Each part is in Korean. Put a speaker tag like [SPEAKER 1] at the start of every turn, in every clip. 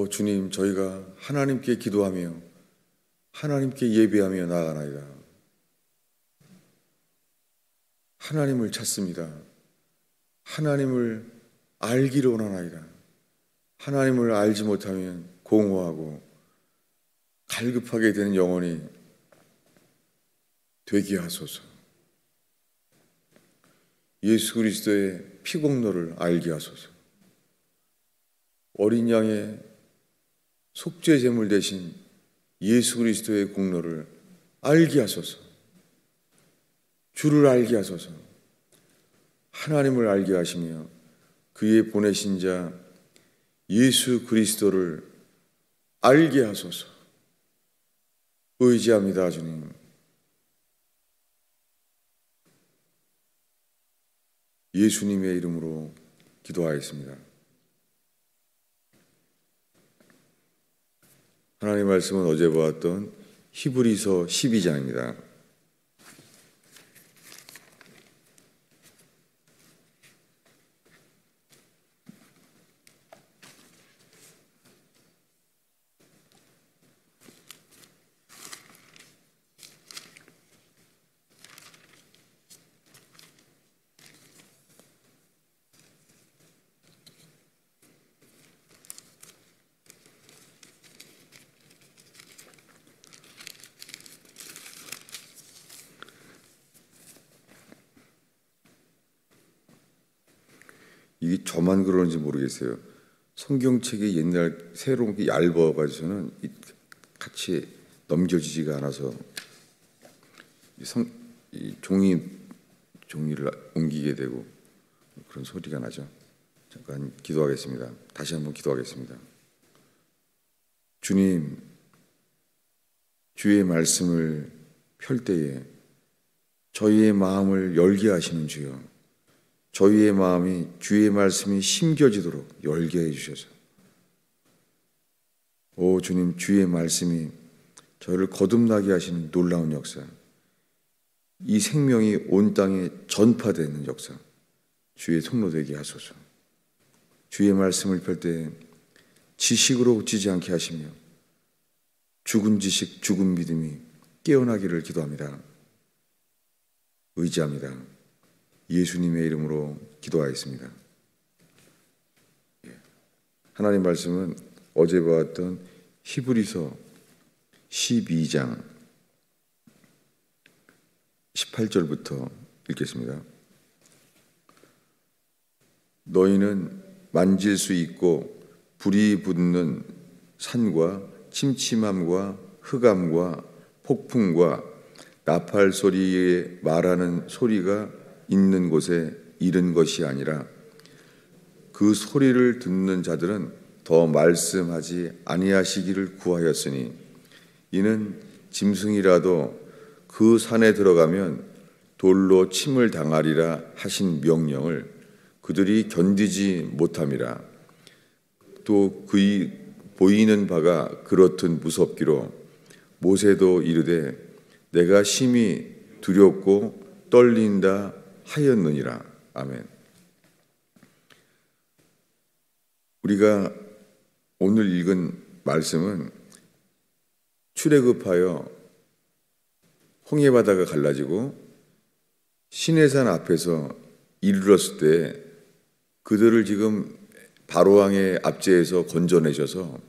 [SPEAKER 1] 주님, 저희가 하나님께 기도하며 하나님께 예배하며 나아가나이다. 하나님을 찾습니다. 하나님을 알기를 원하나이다. 하나님을 알지 못하면 공허하고 갈급하게 되는 영혼이 되게 하소서. 예수 그리스도의 피공로를 알게 하소서. 어린 양의 속죄 제물 대신 예수 그리스도의 공로를 알게 하소서. 주를 알게 하소서. 하나님을 알게 하시며 그의 보내신 자 예수 그리스도를 알게 하소서. 의지합니다, 주님. 예수님의 이름으로 기도하였습니다. 하나님의 말씀은 어제 보았던 히브리서 12장입니다. 이게 저만 그러는지 모르겠어요. 성경책이 옛날 새로운 게 얇아가지고는 같이 넘겨지지가 않아서 이 종이를 옮기게 되고 그런 소리가 나죠. 잠깐 기도하겠습니다. 다시 한번 기도하겠습니다. 주님, 주의 말씀을 펼 때에 저희의 마음을 열게 하시는 주여, 저희의 마음이 주의 말씀이 심겨지도록 열게 해주셔서, 오 주님, 주의 말씀이 저희를 거듭나게 하시는 놀라운 역사, 이 생명이 온 땅에 전파되는 역사, 주의 통로되게 하소서. 주의 말씀을 펼 때 지식으로 웃지지 않게 하시며 죽은 지식, 죽은 믿음이 깨어나기를 기도합니다. 의지합니다. 예수님의 이름으로 기도하였습니다. 하나님 말씀은 어제 보았던 히브리서 12장 18절부터 읽겠습니다. 너희는 만질 수 있고 불이 붙는 산과 침침함과 흑암과 폭풍과 나팔 소리에 말하는 소리가 있는 곳에 이른 것이 아니라 그 소리를 듣는 자들은 더 말씀하지 아니하시기를 구하였으니 이는 짐승이라도 그 산에 들어가면 돌로 침을 당하리라 하신 명령을 그들이 견디지 못함이라. 또 그의 보이는 바가 그렇듯 무섭기로 모세도 이르되 내가 심히 두렵고 떨린다 하였느니라. 아멘. 우리가 오늘 읽은 말씀은 출애굽하여 홍해바다가 갈라지고 시내산 앞에서 이르렀을 때 그들을 지금 바로왕의 압제에서 건져내셔서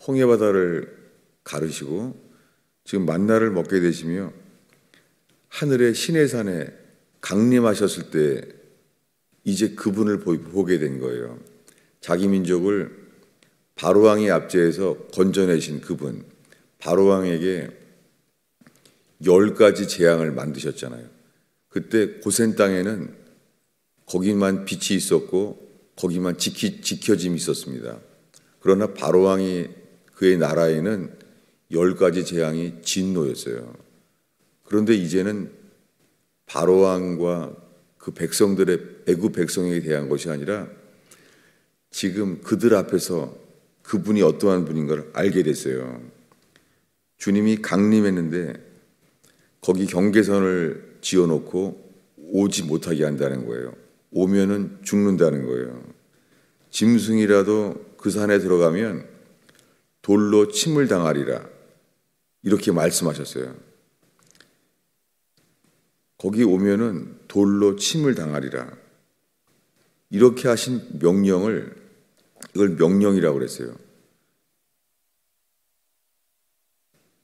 [SPEAKER 1] 홍해바다를 가르시고 지금 만나를 먹게 되시며 하늘의 시내산에 강림하셨을 때 이제 그분을 보게 된 거예요. 자기 민족을 바로왕의 압제에서 건져내신 그분, 바로왕에게 10가지 재앙을 만드셨잖아요. 그때 고센 땅에는 거기만 빛이 있었고 거기만 지켜짐이 있었습니다. 그러나 바로왕이 그의 나라에는 10가지 재앙이 진노였어요. 그런데 이제는 바로왕과 그 백성들의 애굽 백성에게 대한 것이 아니라 지금 그들 앞에서 그분이 어떠한 분인가를 알게 됐어요. 주님이 강림했는데 거기 경계선을 지어놓고 오지 못하게 한다는 거예요. 오면은 죽는다는 거예요. 짐승이라도 그 산에 들어가면 돌로 침을 당하리라. 이렇게 말씀하셨어요. 거기 오면은 돌로 침을 당하리라. 이렇게 하신 명령을, 이걸 명령이라고 그랬어요.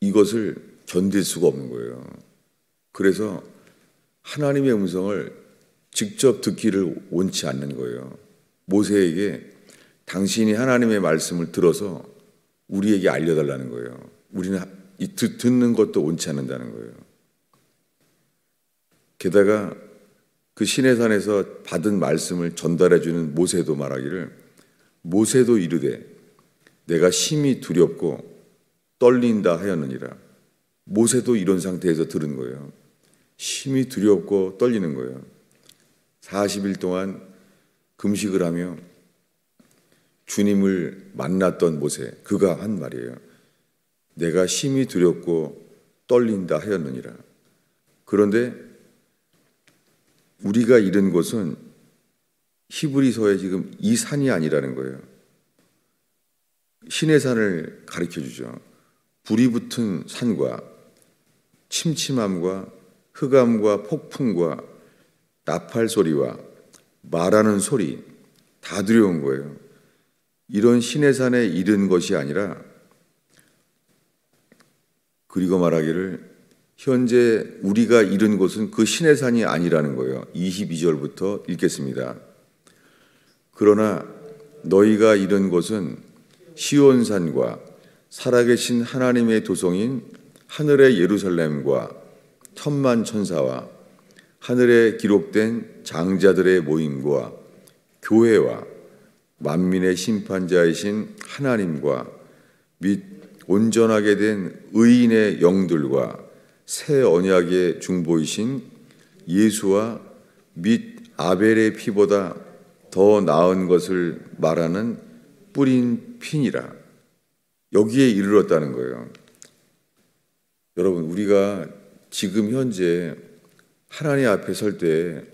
[SPEAKER 1] 이것을 견딜 수가 없는 거예요. 그래서 하나님의 음성을 직접 듣기를 원치 않는 거예요. 모세에게 당신이 하나님의 말씀을 들어서 우리에게 알려달라는 거예요. 우리는 듣는 것도 원치 않는다는 거예요. 게다가 그 시내산에서 받은 말씀을 전달해주는 모세도 말하기를, 모세도 이르되 내가 심히 두렵고 떨린다 하였느니라. 모세도 이런 상태에서 들은 거예요. 심히 두렵고 떨리는 거예요. 40일 동안 금식을 하며 주님을 만났던 모세, 그가 한 말이에요. 내가 심히 두렵고 떨린다 하였느니라. 그런데 우리가 이른 곳은 히브리서에 지금 이 산이 아니라는 거예요. 시내산을 가르쳐 주죠. 불이 붙은 산과 침침함과 흑암과 폭풍과 나팔 소리와 말하는 소리, 다 두려운 거예요. 이런 시내산에 이른 것이 아니라, 그리고 말하기를 현재 우리가 이른 곳은 그 시내산이 아니라는 거예요. 22절부터 읽겠습니다. 그러나 너희가 이른 곳은 시온산과 살아계신 하나님의 도성인 하늘의 예루살렘과 천만 천사와 하늘에 기록된 장자들의 모임과 교회와 만민의 심판자이신 하나님과 및 온전하게 된 의인의 영들과 새 언약의 중보이신 예수와 및 아벨의 피보다 더 나은 것을 말하는 뿌린 피니라. 여기에 이르렀다는 거예요. 여러분, 우리가 지금 현재 하나님 앞에 설 때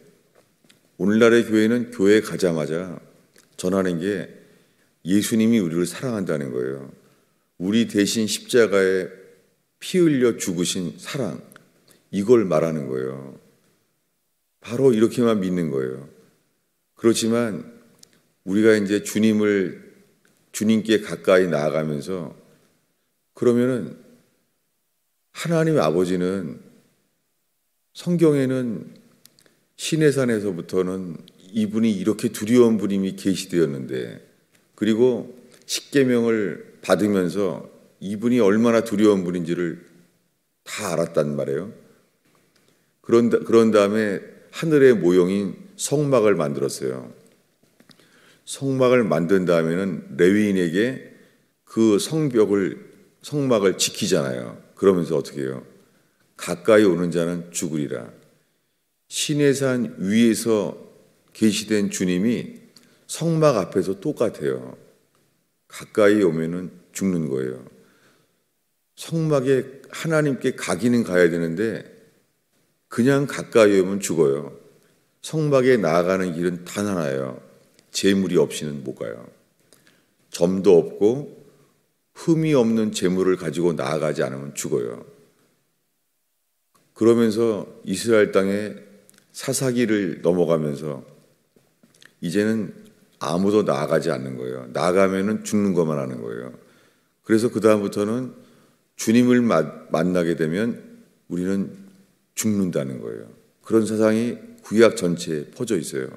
[SPEAKER 1] 오늘날의 교회는 교회에 가자마자 전하는 게 예수님이 우리를 사랑한다는 거예요. 우리 대신 십자가에 피 흘려 죽으신 사랑, 이걸 말하는 거예요. 바로 이렇게만 믿는 거예요. 그렇지만 우리가 이제 주님께 가까이 나아가면서, 그러면은 하나님 아버지는 성경에는 시내산에서부터는 이분이 이렇게 두려운 분이 계시되었는데, 그리고 십계명을 받으면서 이분이 얼마나 두려운 분인지를 다 알았단 말이에요. 그런 다음에 하늘의 모형인 성막을 만들었어요. 성막을 만든 다음에는 레위인에게 그 성막을 지키잖아요. 그러면서 어떻게 해요? 가까이 오는 자는 죽으리라. 시내산 위에서 계시된 주님이 성막 앞에서 똑같아요. 가까이 오면은 죽는 거예요. 성막에 하나님께 가기는 가야 되는데 그냥 가까이 오면 죽어요. 성막에 나아가는 길은 단 하나예요. 재물이 없이는 못 가요. 점도 없고 흠이 없는 재물을 가지고 나아가지 않으면 죽어요. 그러면서 이스라엘 땅에 사사기를 넘어가면서 이제는 아무도 나아가지 않는 거예요. 나아가면은 죽는 것만 하는 거예요. 그래서 그 다음부터는 주님을 만나게 되면 우리는 죽는다는 거예요. 그런 사상이 구약 전체에 퍼져 있어요.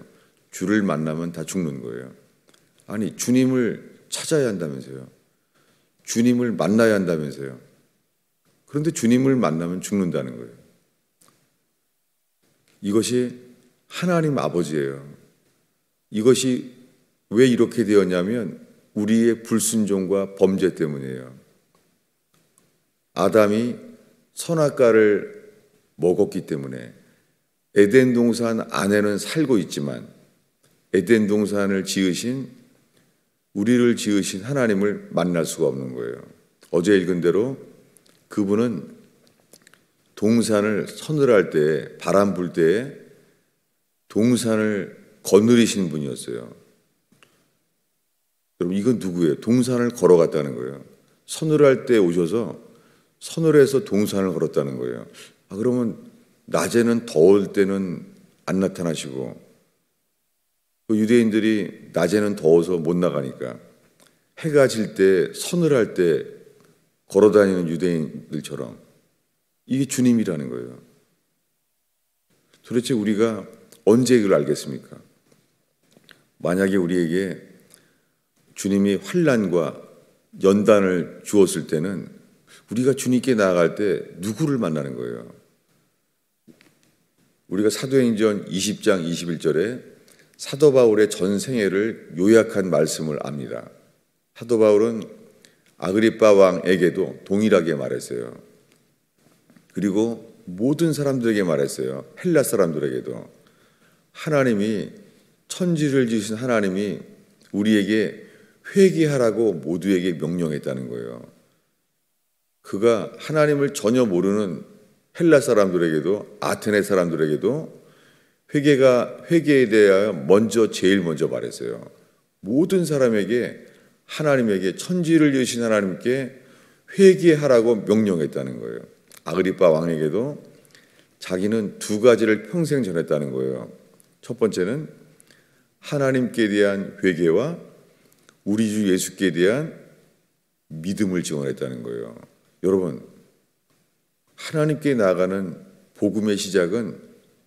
[SPEAKER 1] 주를 만나면 다 죽는 거예요. 아니, 주님을 찾아야 한다면서요. 주님을 만나야 한다면서요. 그런데 주님을 만나면 죽는다는 거예요. 이것이 하나님 아버지예요. 이것이 왜 이렇게 되었냐면 우리의 불순종과 범죄 때문이에요. 아담이 선악과를 먹었기 때문에 에덴 동산 안에는 살고 있지만 에덴 동산을 우리를 지으신 하나님을 만날 수가 없는 거예요. 어제 읽은 대로 그분은 동산을 서늘할 때, 바람 불 때에 동산을 거느리신 분이었어요. 여러분, 이건 누구예요? 동산을 걸어갔다는 거예요. 서늘할 때 오셔서 서늘해서 동산을 걸었다는 거예요. 그러면 낮에는 더울 때는 안 나타나시고, 그 유대인들이 낮에는 더워서 못 나가니까 해가 질 때 서늘할 때 걸어다니는 유대인들처럼, 이게 주님이라는 거예요. 도대체 우리가 언제 이걸 알겠습니까? 만약에 우리에게 주님이 환난과 연단을 주었을 때는 우리가 주님께 나아갈 때 누구를 만나는 거예요? 우리가 사도행전 20장 21절에 사도 바울의 전 생애를 요약한 말씀을 압니다. 사도 바울은 아그리빠 왕에게도 동일하게 말했어요. 그리고 모든 사람들에게 말했어요. 헬라 사람들에게도. 하나님이, 천지를 지으신 하나님이 우리에게 회개하라고 모두에게 명령했다는 거예요. 그가 하나님을 전혀 모르는 헬라 사람들에게도, 아테네 사람들에게도 회개에 대하여 제일 먼저 말했어요. 모든 사람에게, 하나님에게, 천지를 지으신 하나님께 회개하라고 명령했다는 거예요. 아그리빠 왕에게도 자기는 두 가지를 평생 전했다는 거예요. 첫 번째는 하나님께 대한 회개와 우리 주 예수께 대한 믿음을 증언했다는 거예요. 여러분, 하나님께 나아가는 복음의 시작은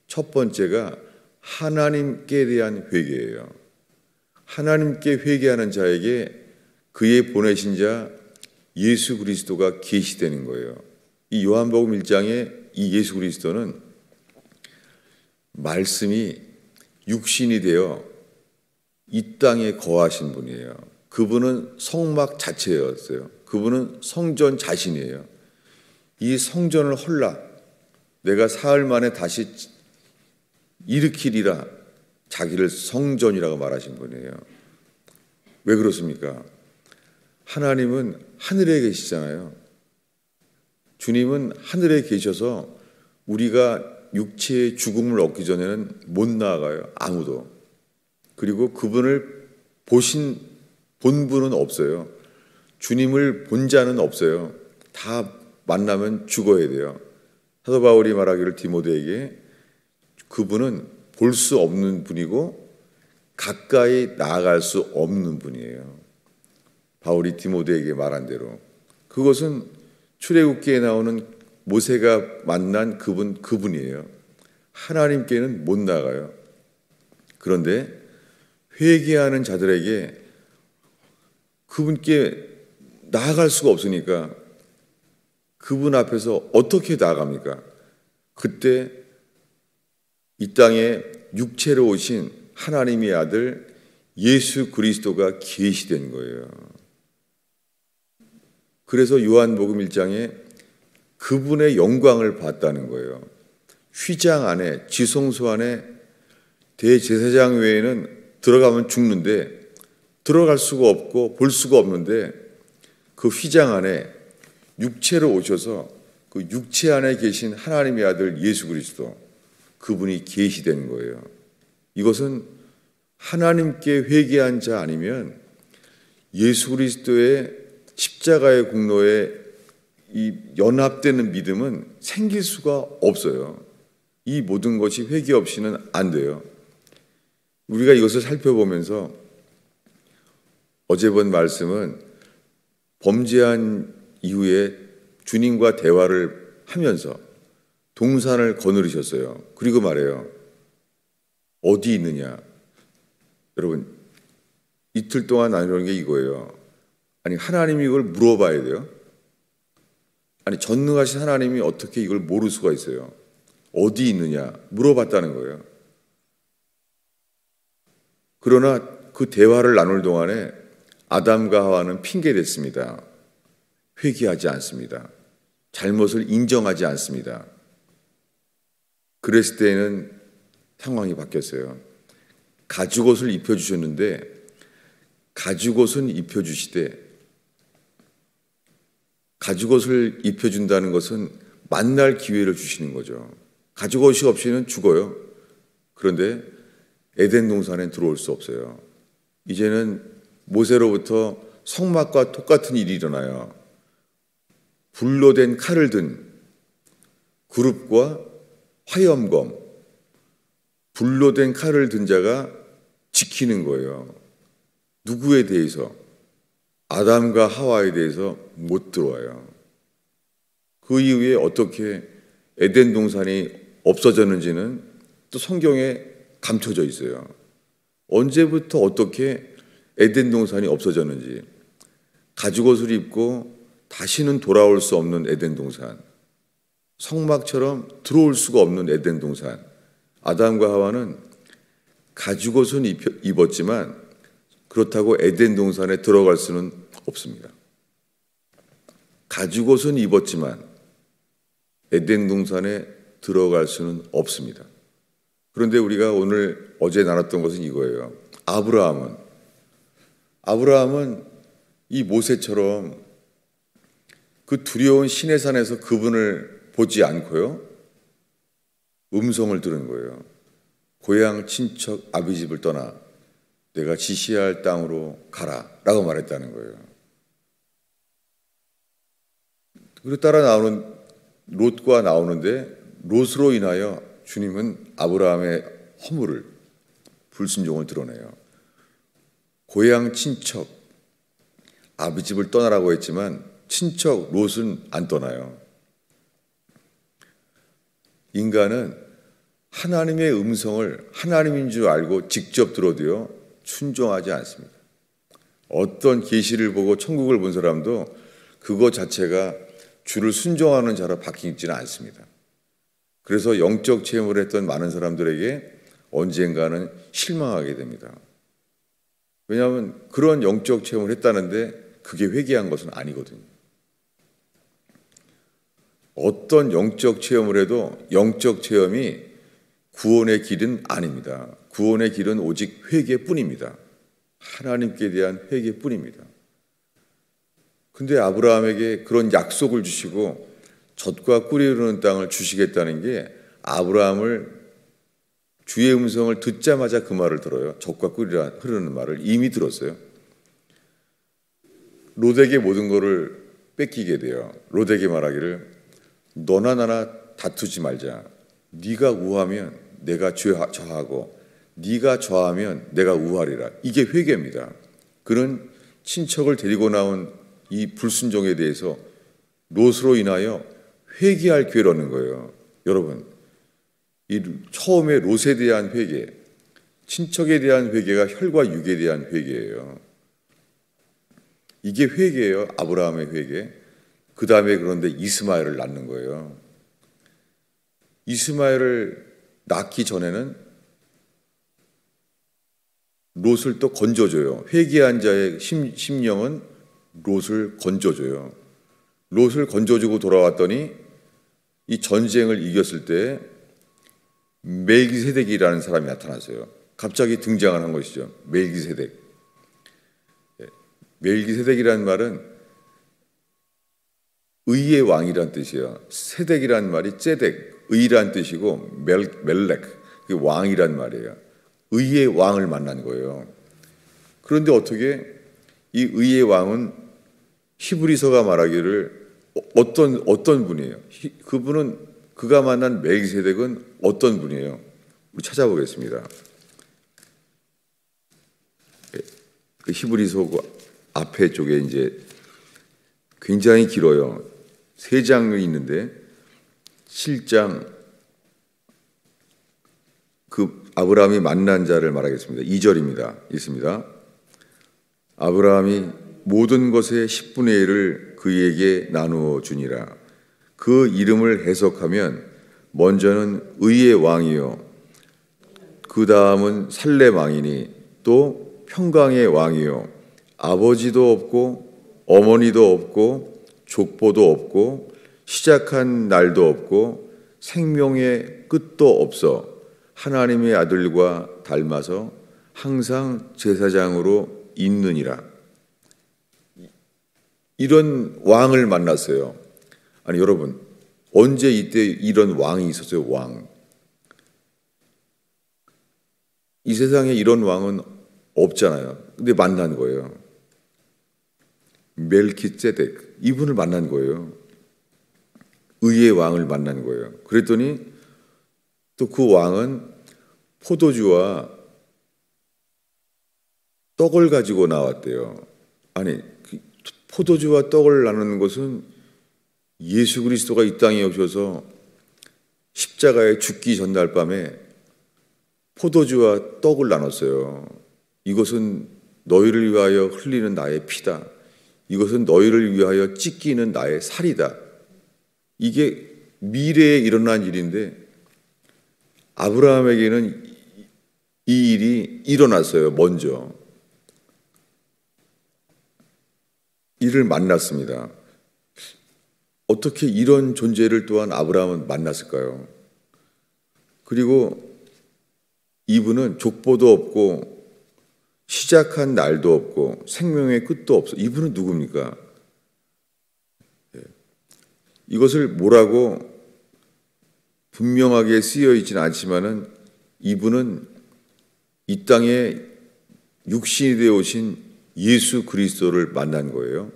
[SPEAKER 1] 첫 번째가 하나님께 대한 회개예요. 하나님께 회개하는 자에게 그의 보내신 자 예수 그리스도가 계시되는 거예요. 이 요한복음 1장에 이 예수 그리스도는 말씀이 육신이 되어 이 땅에 거하신 분이에요. 그분은 성막 자체였어요. 그분은 성전 자신이에요. 이 성전을 헐라 내가 사흘 만에 다시 일으키리라, 자기를 성전이라고 말하신 분이에요. 왜 그렇습니까? 하나님은 하늘에 계시잖아요. 주님은 하늘에 계셔서 우리가 육체의 죽음을 얻기 전에는 못 나아가요. 아무도. 그리고 그분을 본 분은 없어요. 주님을 본 자는 없어요. 다 만나면 죽어야 돼요. 사도 바울이 말하기를 디모데에게 그분은 볼 수 없는 분이고 가까이 나아갈 수 없는 분이에요. 바울이 디모데에게 말한 대로 그것은 출애굽기에 나오는 모세가 만난 그분이에요. 하나님께는 못 나가요. 그런데 회개하는 자들에게 그분께 나아갈 수가 없으니까 그분 앞에서 어떻게 나아갑니까? 그때 이 땅에 육체로 오신 하나님의 아들 예수 그리스도가 계시된 거예요. 그래서 요한복음 1장에 그분의 영광을 봤다는 거예요. 휘장 안에, 지성소 안에 대제사장 외에는 들어가면 죽는데 들어갈 수가 없고 볼 수가 없는데 그 휘장 안에 육체로 오셔서 그 육체 안에 계신 하나님의 아들 예수 그리스도, 그분이 계시된 거예요. 이것은 하나님께 회개한 자 아니면 예수 그리스도의 십자가의 공로에 이 연합되는 믿음은 생길 수가 없어요. 이 모든 것이 회개 없이는 안 돼요. 우리가 이것을 살펴보면서 어제 본 말씀은 범죄한 이후에 주님과 대화를 하면서 동산을 거느리셨어요. 그리고 말해요. 어디 있느냐? 여러분, 이틀 동안 나누는 게 이거예요. 아니, 하나님이 이걸 물어봐야 돼요. 아니, 전능하신 하나님이 어떻게 이걸 모를 수가 있어요? 어디 있느냐? 물어봤다는 거예요. 그러나 그 대화를 나눌 동안에 아담과 하와는 핑계댔습니다. 회개하지 않습니다. 잘못을 인정하지 않습니다. 그랬을 때는 상황이 바뀌었어요. 가죽옷을 입혀주셨는데 가죽옷은 입혀주시되 가죽옷을 입혀준다는 것은 만날 기회를 주시는 거죠. 가죽옷이 없이는 죽어요. 그런데 에덴 동산에 들어올 수 없어요. 이제는 모세로부터 성막과 똑같은 일이 일어나요. 불로 된 칼을 든 그룹과 화염검, 불로 된 칼을 든 자가 지키는 거예요. 누구에 대해서? 아담과 하와에 대해서 못 들어와요. 그 이후에 어떻게 에덴 동산이 없어졌는지는 또 성경에 감춰져 있어요. 언제부터 어떻게 에덴 동산이 없어졌는지, 가죽옷을 입고 다시는 돌아올 수 없는 에덴 동산, 성막처럼 들어올 수가 없는 에덴 동산. 아담과 하와는 가죽옷은 입었지만 그렇다고 에덴 동산에 들어갈 수는 없습니다. 가죽옷은 입었지만 에덴 동산에 들어갈 수는 없습니다. 그런데 우리가 어제 나눴던 것은 이거예요. 아브라함은 이 모세처럼 그 두려운 시내산에서 그분을 보지 않고요, 음성을 들은 거예요. 고향 친척 아비 집을 떠나 내가 지시할 땅으로 가라 라고 말했다는 거예요. 그리고 따라 나오는 롯과 나오는데, 롯으로 인하여 주님은 아브라함의 허물을, 불순종을 드러내요. 고향 친척 아비 집을 떠나라고 했지만 친척 롯은 안 떠나요. 인간은 하나님의 음성을 하나님인 줄 알고 직접 들어도요, 순종하지 않습니다. 어떤 계시를 보고 천국을 본 사람도 그거 자체가 주를 순종하는 자로 바뀌지는 않습니다. 그래서 영적 체험을 했던 많은 사람들에게 언젠가는 실망하게 됩니다. 왜냐하면 그런 영적 체험을 했다는데 그게 회개한 것은 아니거든요. 어떤 영적 체험을 해도 영적 체험이 구원의 길은 아닙니다. 구원의 길은 오직 회개뿐입니다. 하나님께 대한 회개뿐입니다. 근데 아브라함에게 그런 약속을 주시고 젖과 꿀이 흐르는 땅을 주시겠다는 게, 아브라함을 주의 음성을 듣자마자 그 말을 들어요. 젖과 꿀이 흐르는 말을 이미 들었어요. 롯에게 모든 것을 뺏기게 돼요. 롯에게 말하기를 너나 나나 다투지 말자. 네가 우하면 내가 저하고 네가 저하면 내가 우하리라. 이게 회개입니다. 그는 친척을 데리고 나온 이 불순종에 대해서 롯으로 인하여 회개할 기회를 얻는 거예요. 여러분, 이 처음에 롯에 대한 회개, 친척에 대한 회개가 혈과 육에 대한 회개예요. 이게 회개예요. 아브라함의 회개. 그 다음에 그런데 이스마엘을 낳는 거예요. 이스마엘을 낳기 전에는 롯을 또 건져줘요. 회개한 자의 심령은 롯을 건져줘요. 롯을 건져주고 돌아왔더니 이 전쟁을 이겼을 때 멜기세덱이라는 사람이 나타났어요. 갑자기 등장한 것이죠. 멜기세덱. 멜기세덱이라는 말은 의의 왕이란 뜻이에요. 세덱이란 말이 ጼ덱, 의란 뜻이고 멜렉, 왕이란 말이에요. 의의 왕을 만난 거예요. 그런데 어떻게 이 의의 왕은 히브리서가 말하기를 어떤 분이에요? 그가 만난 멜기세덱은 어떤 분이에요? 우리 찾아보겠습니다. 그 히브리서 앞에 쪽에 이제 굉장히 길어요. 3장이 있는데 7장 그 아브라함이 만난 자를 말하겠습니다. 2절입니다. 있습니다. 아브라함이 모든 것의 10분의 1을 그에게 나누어 주니라. 그 이름을 해석하면 먼저는 의의 왕이요, 그 다음은 살렘 왕이니 또 평강의 왕이요, 아버지도 없고 어머니도 없고 족보도 없고 시작한 날도 없고 생명의 끝도 없어 하나님의 아들과 닮아서 항상 제사장으로 있느니라. 이런 왕을 만났어요. 아니 여러분, 언제 이때 이런 왕이 있었어요? 왕. 이 세상에 이런 왕은 없잖아요. 근데 만난 거예요. 멜키ጼ덱, 이분을 만난 거예요. 의의 왕을 만난 거예요. 그랬더니 또 그 왕은 포도주와 떡을 가지고 나왔대요. 아니, 포도주와 떡을 나누는 것은 예수 그리스도가 이 땅에 오셔서 십자가에 죽기 전날 밤에 포도주와 떡을 나눴어요. 이것은 너희를 위하여 흘리는 나의 피다. 이것은 너희를 위하여 찢기는 나의 살이다. 이게 미래에 일어난 일인데 아브라함에게는 이 일이 일어났어요. 먼저 이를 만났습니다. 어떻게 이런 존재를 또한 아브라함은 만났을까요? 그리고 이분은 족보도 없고 시작한 날도 없고 생명의 끝도 없어. 이분은 누굽니까? 이것을 뭐라고 분명하게 쓰여 있지는 않지만은 이분은 이 땅에 육신이 되어 오신 예수 그리스도를 만난 거예요.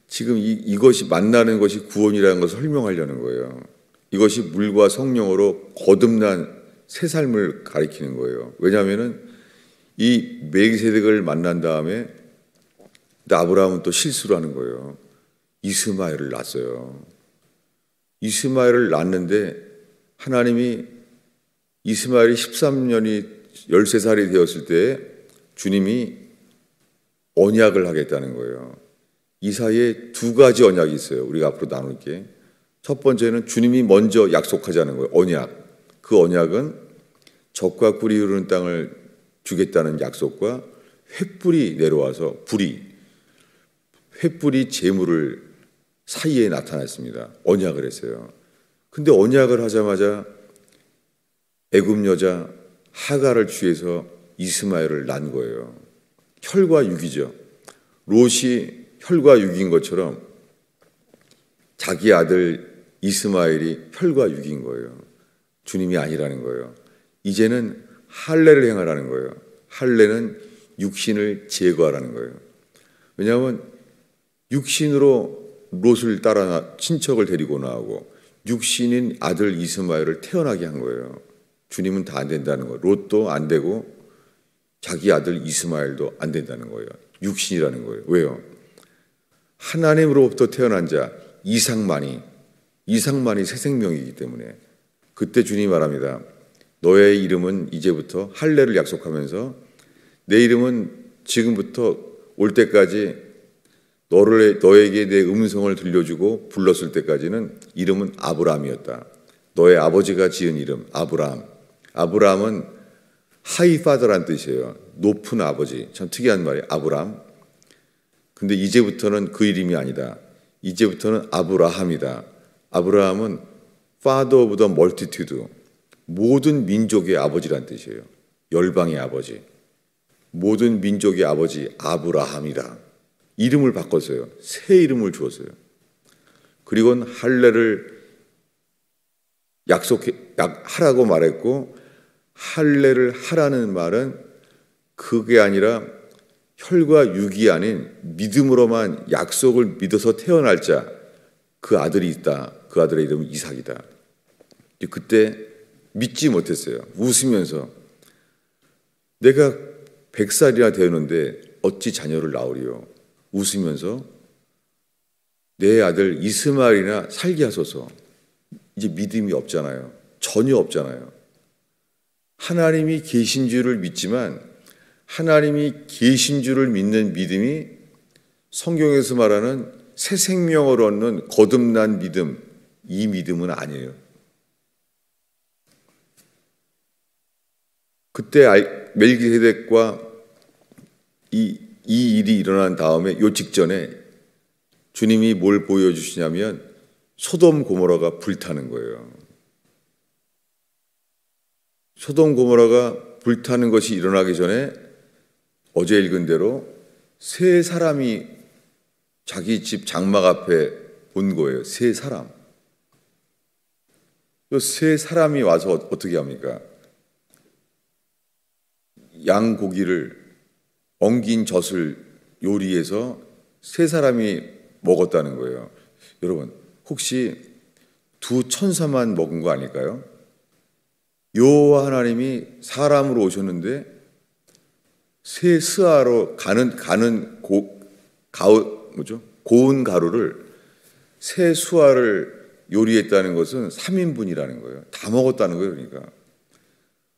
[SPEAKER 1] 지금 이것이 만나는 것이 구원이라는 것을 설명하려는 거예요. 이것이 물과 성령으로 거듭난 새 삶을 가리키는 거예요. 왜냐하면은 이 멜기세덱을 만난 다음에 아브라함은 또 실수를 하는 거예요. 이스마엘을 낳았어요. 이스마엘을 낳았는데 하나님이 이스마엘이 13년이 13살이 되었을 때 주님이 언약을 하겠다는 거예요. 이 사이에 두 가지 언약이 있어요. 우리가 앞으로 나눌게. 첫 번째는 주님이 먼저 약속하자는 거예요. 언약. 그 언약은 젖과 꿀이 흐르는 땅을 주겠다는 약속과 횃불이 내려와서 횃불이 재물을 사이에 나타났습니다. 언약을 했어요. 근데 언약을 하자마자 애굽 여자 하가를 취해서 이스마엘을 낳은 거예요. 혈과 육이죠. 롯이 혈과 육인 것처럼 자기 아들 이스마엘이 혈과 육인 거예요. 주님이 아니라는 거예요. 이제는 할례를 행하라는 거예요. 할례는 육신을 제거하라는 거예요. 왜냐하면 육신으로 롯을 따라 친척을 데리고 나오고 육신인 아들 이스마엘을 태어나게 한 거예요. 주님은 다 안 된다는 거예요. 롯도 안 되고 자기 아들 이스마엘도 안 된다는 거예요. 육신이라는 거예요. 왜요? 하나님으로부터 태어난 자 이상만이 새 생명이기 때문에 그때 주님이 말합니다. 너의 이름은 이제부터 할례를 약속하면서 내 이름은 지금부터 올 때까지 너에게 내 음성을 들려주고 불렀을 때까지는 이름은 아브라함이었다. 너의 아버지가 지은 이름 아브라함. 아브라함은 하이파더란 뜻이에요. 높은 아버지. 참 특이한 말이에요. 아브라함. 근데 이제부터는 그 이름이 아니다. 이제부터는 아브라함이다. 아브라함은 Father of the multitude. 모든 민족의 아버지란 뜻이에요. 열방의 아버지. 모든 민족의 아버지 아브라함이다. 이름을 바꿨어요. 새 이름을 주었어요. 그리고는 할례를 하라고 말했고 할례를 하라는 말은 그게 아니라 혈과 육이 아닌 믿음으로만 약속을 믿어서 태어날 자 그 아들이 있다. 그 아들의 이름은 이삭이다. 그때 믿지 못했어요. 웃으면서 내가 100살이나 되었는데 어찌 자녀를 낳으리요. 웃으면서 내 아들 이스마엘이나 살게 하소서. 이제 믿음이 없잖아요. 전혀 없잖아요. 하나님이 계신 줄을 믿지만 하나님이 계신 줄을 믿는 믿음이 성경에서 말하는 새 생명을 얻는 거듭난 믿음, 이 믿음은 아니에요. 그때 멜기세덱과 이 일이 일어난 다음에 요 직전에 주님이 뭘 보여주시냐면 소돔 고모라가 불타는 거예요. 소돔 고모라가 불타는 것이 일어나기 전에 어제 읽은 대로 세 사람이 자기 집 장막 앞에 온 거예요. 세 사람. 이 세 사람이 와서 어떻게 합니까? 양 고기를 엉긴 젖을 요리해서 세 사람이 먹었다는 거예요. 여러분, 혹시 두 천사만 먹은 거 아닐까요? 여호와 하나님이 사람으로 오셨는데 새 스아로 고운 가루를 새 수아를 요리했다는 것은 3인분이라는 거예요. 다 먹었다는 거예요. 그러니까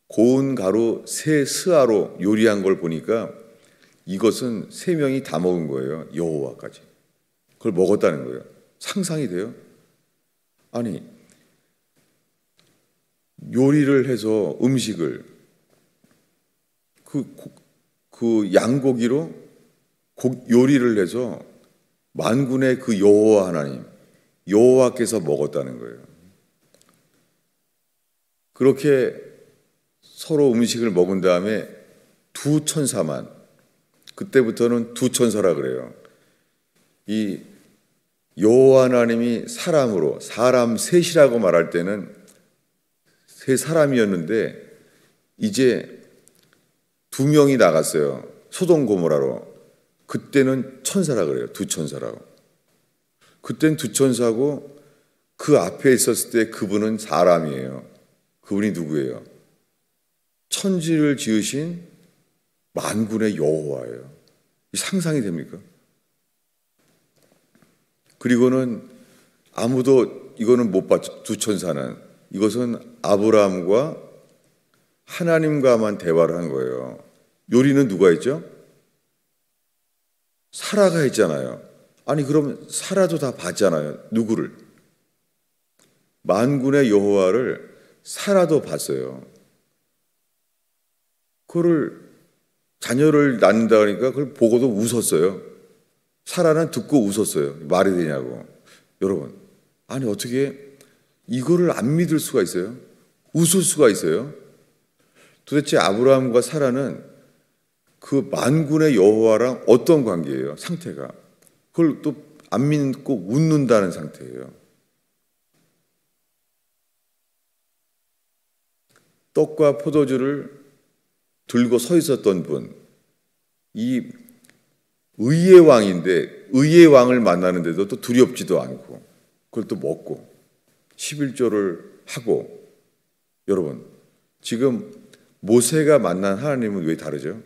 [SPEAKER 1] 고운 가루 새 스아로 요리한 걸 보니까 이것은 3명이 다 먹은 거예요. 여호와까지. 그걸 먹었다는 거예요. 상상이 돼요? 아니, 요리를 해서 음식을 그 양고기로 요리를 해서 만군의 그 여호와 하나님, 여호와께서 먹었다는 거예요. 그렇게 서로 음식을 먹은 다음에 두 천사만, 그때부터는 두 천사라 그래요. 이 여호와 하나님이 사람으로, 사람 셋이라고 말할 때는 세 사람이었는데 이제 2명이 나갔어요. 소돔 고모라로. 그때는 천사라 그래요. 두 천사라고. 그땐 두 천사고 그 앞에 있었을 때 그분은 사람이에요. 그분이 누구예요? 천지를 지으신 만군의 여호와예요. 상상이 됩니까? 그리고는 아무도 이거는 못 봤죠. 두 천사는. 이것은 아브라함과 하나님과만 대화를 한 거예요. 요리는 누가 했죠? 사라가 했잖아요. 아니 그러면 사라도 다 봤잖아요. 누구를? 만군의 여호와를 사라도 봤어요. 그거를 자녀를 낳는다 그러니까 그걸 보고도 웃었어요. 사라는 듣고 웃었어요. 말이 되냐고. 여러분, 아니 어떻게 이거를 안 믿을 수가 있어요? 웃을 수가 있어요? 도대체 아브라함과 사라는 그 만군의 여호와랑 어떤 관계예요? 상태가. 그걸 또 안 믿고 웃는다는 상태예요. 떡과 포도주를 들고 서 있었던 분, 이 의의 왕인데 의의 왕을 만나는데도 또 두렵지도 않고 그걸 또 먹고 11조를 하고. 여러분, 지금 모세가 만난 하나님은 왜 다르죠?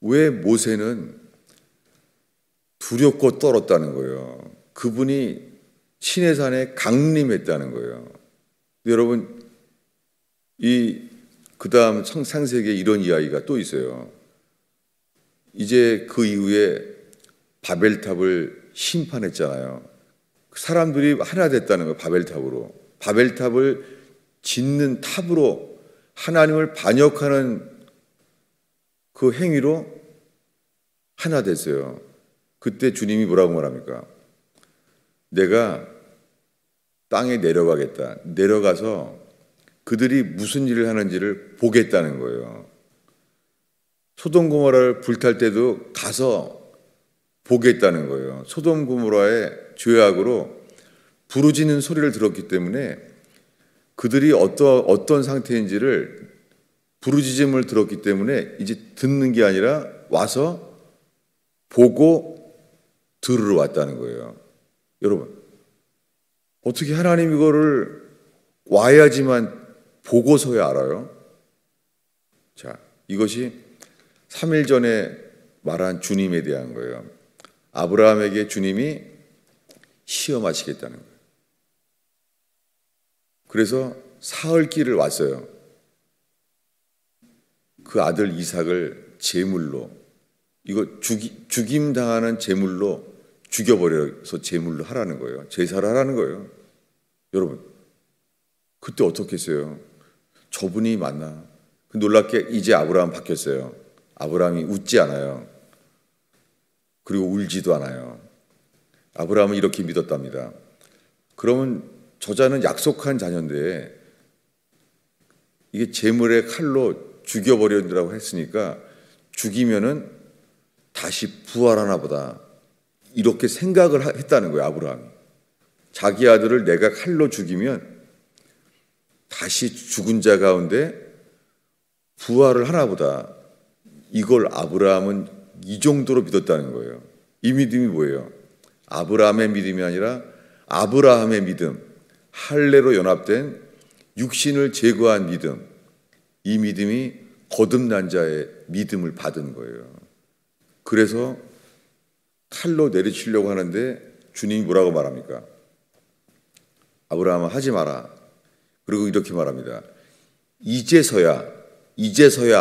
[SPEAKER 1] 왜 모세는 두렵고 떨었다는 거예요? 그분이 시내산에 강림했다는 거예요. 여러분, 그 다음 창세기에 이런 이야기가 또 있어요. 이제 그 이후에 바벨탑을 심판했잖아요. 사람들이 하나 됐다는 거예요. 바벨탑으로. 바벨탑을 짓는 탑으로 하나님을 반역하는 그 행위로 하나 됐어요. 그때 주님이 뭐라고 말합니까? 내가 땅에 내려가겠다. 내려가서 그들이 무슨 일을 하는지를 보겠다는 거예요. 소돔 고모라를 불탈 때도 가서 보겠다는 거예요. 소돔 고모라의 죄악으로 부르짖는 소리를 들었기 때문에 그들이 어떤 상태인지를 부르짖음을 들었기 때문에 이제 듣는 게 아니라 와서 보고 들으러 왔다는 거예요. 여러분, 어떻게 하나님 이거를 와야지만 보고서야 알아요? 자, 이것이 3일 전에 말한 주님에 대한 거예요. 아브라함에게 주님이 시험하시겠다는 거예요. 그래서 사흘길을 왔어요. 그 아들 이삭을 제물로, 이거 죽임 당하는 제물로 죽여버려서 제물로 하라는 거예요. 제사를 하라는 거예요. 여러분, 그때 어떻게 했어요? 저분이 맞나? 놀랍게 이제 아브라함 바뀌었어요. 아브라함이 웃지 않아요. 그리고 울지도 않아요. 아브라함은 이렇게 믿었답니다. 그러면 저자는 약속한 자녀인데 이게 제물의 칼로 죽여버리라고 했으니까 죽이면은 다시 부활하나 보다. 이렇게 생각을 했다는 거예요. 아브라함이. 자기 아들을 내가 칼로 죽이면 다시 죽은 자 가운데 부활을 하나 보다. 이걸 아브라함은 이 정도로 믿었다는 거예요. 이 믿음이 뭐예요? 아브라함의 믿음이 아니라 아브라함의 믿음, 할례로 연합된 육신을 제거한 믿음, 이 믿음이 거듭난 자의 믿음을 받은 거예요. 그래서 칼로 내리치려고 하는데 주님이 뭐라고 말합니까? 아브라함아, 하지 마라. 그리고 이렇게 말합니다. 이제서야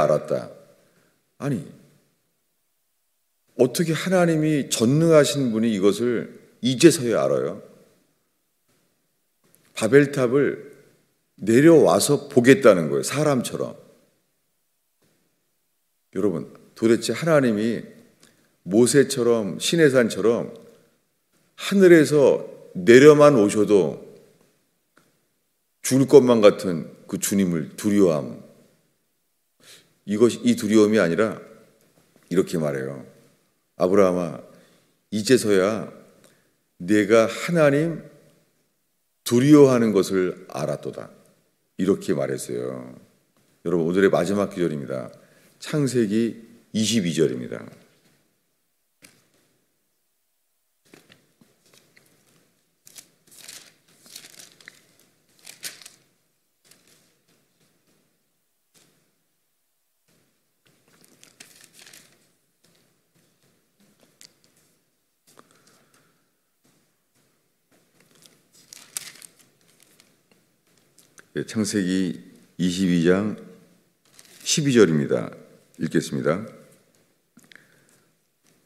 [SPEAKER 1] 알았다. 아니, 어떻게 하나님이 전능하신 분이 이것을 이제서야 알아요? 바벨탑을 내려와서 보겠다는 거예요. 사람처럼. 여러분, 도대체 하나님이 모세처럼 시내산처럼 하늘에서 내려만 오셔도 죽을 것만 같은 그 주님을 두려워함. 이 두려움이 아니라 이렇게 말해요. 아브라함아, 이제서야 내가 하나님 두려워하는 것을 알았도다. 이렇게 말했어요. 여러분, 오늘의 마지막 구절입니다. 창세기 22절입니다. 창세기 22장 12절입니다. 읽겠습니다.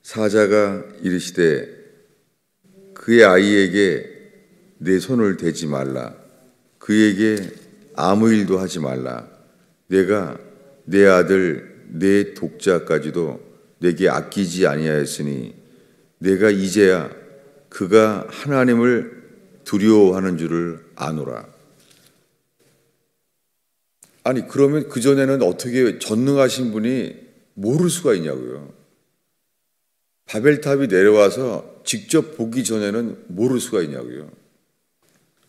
[SPEAKER 1] 사자가 이르시되 그의 아이에게 내 손을 대지 말라. 그에게 아무 일도 하지 말라. 내가 내 아들 내 독자까지도 내게 아끼지 아니하였으니 내가 이제야 그가 하나님을 두려워하는 줄을 아노라. 아니, 그러면 그전에는 어떻게 전능하신 분이 모를 수가 있냐고요. 바벨탑이 내려와서 직접 보기 전에는 모를 수가 있냐고요.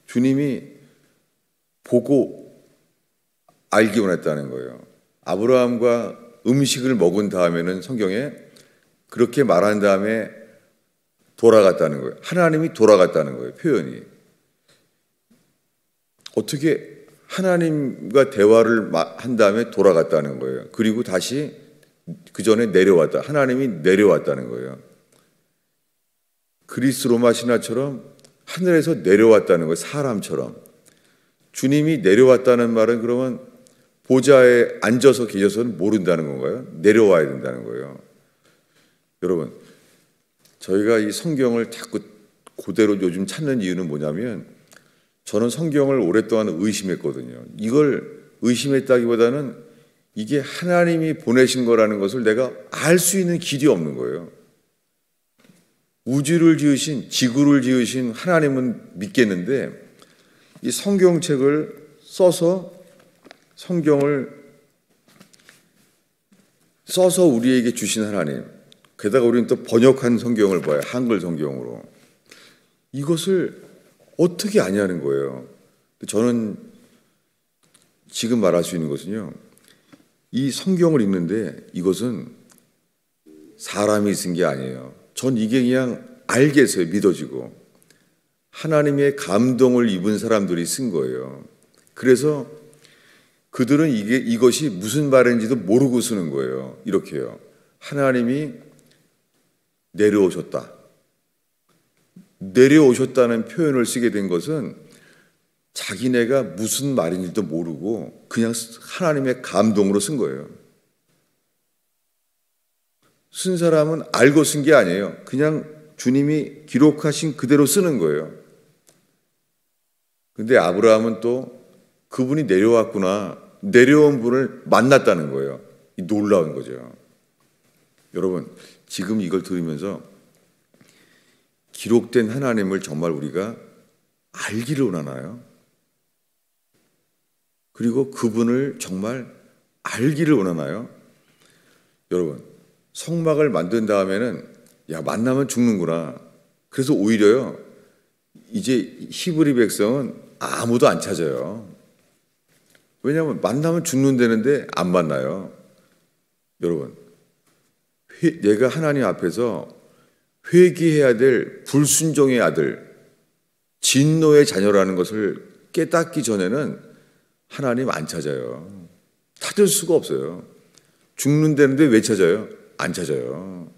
[SPEAKER 1] 주님이 보고 알기 원했다는 거예요. 아브라함과 음식을 먹은 다음에는 성경에 그렇게 말한 다음에 돌아갔다는 거예요. 하나님이 돌아갔다는 거예요. 표현이. 어떻게 하나님과 대화를 한 다음에 돌아갔다는 거예요. 그리고 다시 그 전에 내려왔다. 하나님이 내려왔다는 거예요. 그리스 로마 신화처럼 하늘에서 내려왔다는 거예요. 사람처럼. 주님이 내려왔다는 말은 그러면 보좌에 앉아서 계셔서는 모른다는 건가요? 내려와야 된다는 거예요. 여러분, 저희가 이 성경을 자꾸 그대로 요즘 찾는 이유는 뭐냐면 저는 성경을 오랫동안 의심했거든요. 이걸 의심했다기보다는 이게 하나님이 보내신 거라는 것을 내가 알 수 있는 길이 없는 거예요. 우주를 지으신, 지구를 지으신 하나님은 믿겠는데 이 성경책을 써서 우리에게 주신 하나님, 게다가 우리는 또 번역한 성경을 봐요. 한글 성경으로. 이것을 어떻게 아냐는 거예요. 저는 지금 말할 수 있는 것은요, 이 성경을 읽는데 이것은 사람이 쓴 게 아니에요. 전 이게 그냥 알겠어요. 믿어지고. 하나님의 감동을 입은 사람들이 쓴 거예요. 그래서 그들은 이것이 무슨 말인지도 모르고 쓰는 거예요. 이렇게요. 하나님이 내려오셨다는 표현을 쓰게 된 것은 자기네가 무슨 말인지도 모르고 그냥 하나님의 감동으로 쓴 거예요. 쓴 사람은 알고 쓴 게 아니에요. 그냥 주님이 기록하신 그대로 쓰는 거예요. 근데 아브라함은 또 그분이 내려왔구나, 내려온 분을 만났다는 거예요. 놀라운 거죠. 여러분, 지금 이걸 들으면서 기록된 하나님을 정말 우리가 알기를 원하나요? 그리고 그분을 정말 알기를 원하나요? 여러분, 성막을 만든 다음에는 만나면 죽는구나. 그래서 오히려요, 이제 히브리 백성은 아무도 안 찾아요. 왜냐하면 만나면 죽는다는데 안 만나요. 여러분, 내가 하나님 앞에서 회개해야 될 불순종의 아들, 진노의 자녀라는 것을 깨닫기 전에는 하나님 안 찾아요. 찾을 수가 없어요. 죽는다는데 왜 찾아요? 안 찾아요.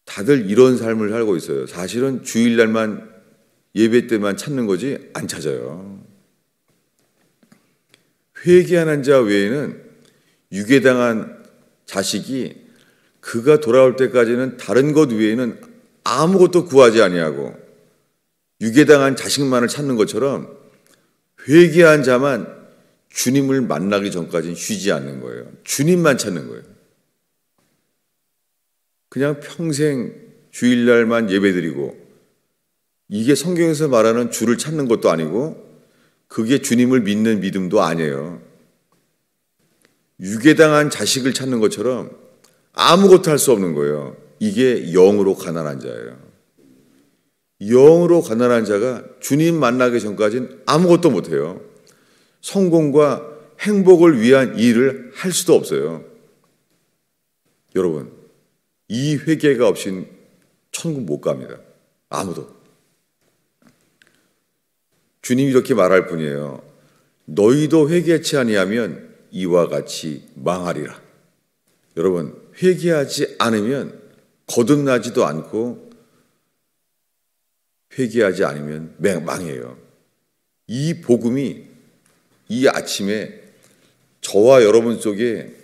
[SPEAKER 1] 다들 이런 삶을 살고 있어요. 사실은 주일날만 예배 때만 찾는 거지 안 찾아요. 회개하는 자 외에는 유괴당한 자식이 그가 돌아올 때까지는 다른 것 외에는 아무것도 구하지 아니하고 유괴당한 자식만을 찾는 것처럼 회개한 자만 주님을 만나기 전까지는 쉬지 않는 거예요. 주님만 찾는 거예요. 그냥 평생 주일날만 예배드리고 이게 성경에서 말하는 주를 찾는 것도 아니고 그게 주님을 믿는 믿음도 아니에요. 유괴당한 자식을 찾는 것처럼 아무것도 할 수 없는 거예요. 이게 영으로 가난한 자예요. 영으로 가난한 자가 주님 만나기 전까지는 아무것도 못해요. 성공과 행복을 위한 일을 할 수도 없어요. 여러분, 이 회개가 없인 천국 못 갑니다. 아무도. 주님이 이렇게 말할 뿐이에요. 너희도 회개치 아니하면 이와 같이 망하리라. 여러분, 회개하지 않으면 거듭나지도 않고 회개하지 않으면 망해요. 이 복음이 이 아침에 저와 여러분 속에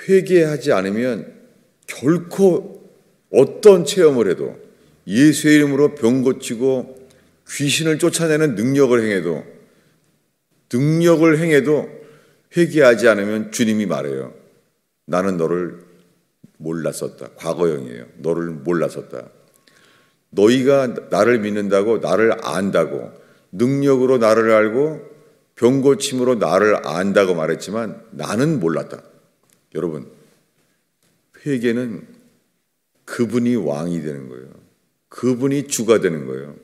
[SPEAKER 1] 회개하지 않으면 결코 어떤 체험을 해도 예수의 이름으로 병 고치고 귀신을 쫓아내는 능력을 행해도 회개하지 않으면 주님이 말해요. 나는 너를 몰랐었다. 과거형이에요. 너를 몰랐었다. 너희가 나를 믿는다고 나를 안다고 능력으로 나를 알고 병고침으로 나를 안다고 말했지만 나는 몰랐다. 여러분, 회개는 그분이 왕이 되는 거예요. 그분이 주가 되는 거예요.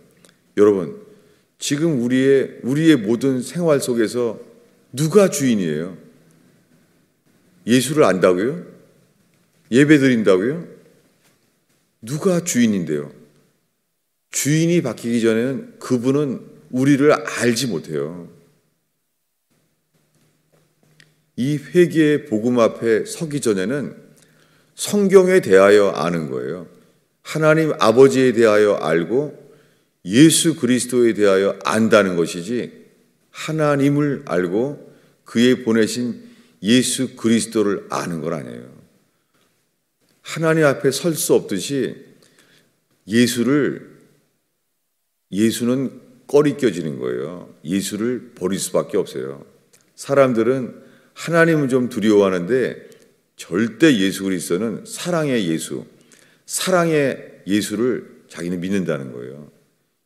[SPEAKER 1] 여러분, 지금 우리의 모든 생활 속에서 누가 주인이에요? 예수를 안다고요? 예배 드린다고요? 누가 주인인데요? 주인이 바뀌기 전에는 그분은 우리를 알지 못해요. 이 회개의 복음 앞에 서기 전에는 성경에 대하여 아는 거예요. 하나님 아버지에 대하여 알고 예수 그리스도에 대하여 안다는 것이지 하나님을 알고 그의 보내신 예수 그리스도를 아는 건 아니에요. 하나님 앞에 설 수 없듯이 예수는 꺼리껴지는 거예요. 예수를 버릴 수밖에 없어요. 사람들은 하나님은 좀 두려워하는데 절대 예수 그리스도는 사랑의 예수를 자기는 믿는다는 거예요.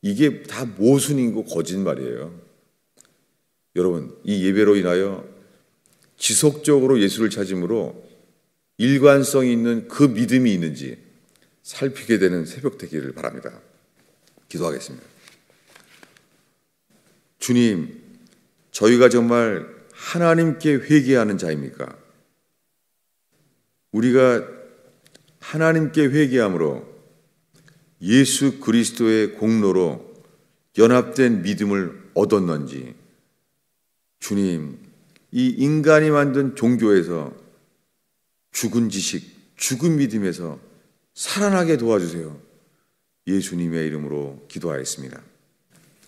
[SPEAKER 1] 이게 다 모순이고 거짓말이에요. 여러분, 이 예배로 인하여 지속적으로 예수를 찾음으로 일관성이 있는 그 믿음이 있는지 살피게 되는 새벽 되기를 바랍니다. 기도하겠습니다. 주님, 저희가 정말 하나님께 회개하는 자입니까? 우리가 하나님께 회개함으로 예수 그리스도의 공로로 연합된 믿음을 얻었는지, 주님, 이 인간이 만든 종교에서 죽은 지식, 죽은 믿음에서 살아나게 도와주세요. 예수님의 이름으로 기도하였습니다.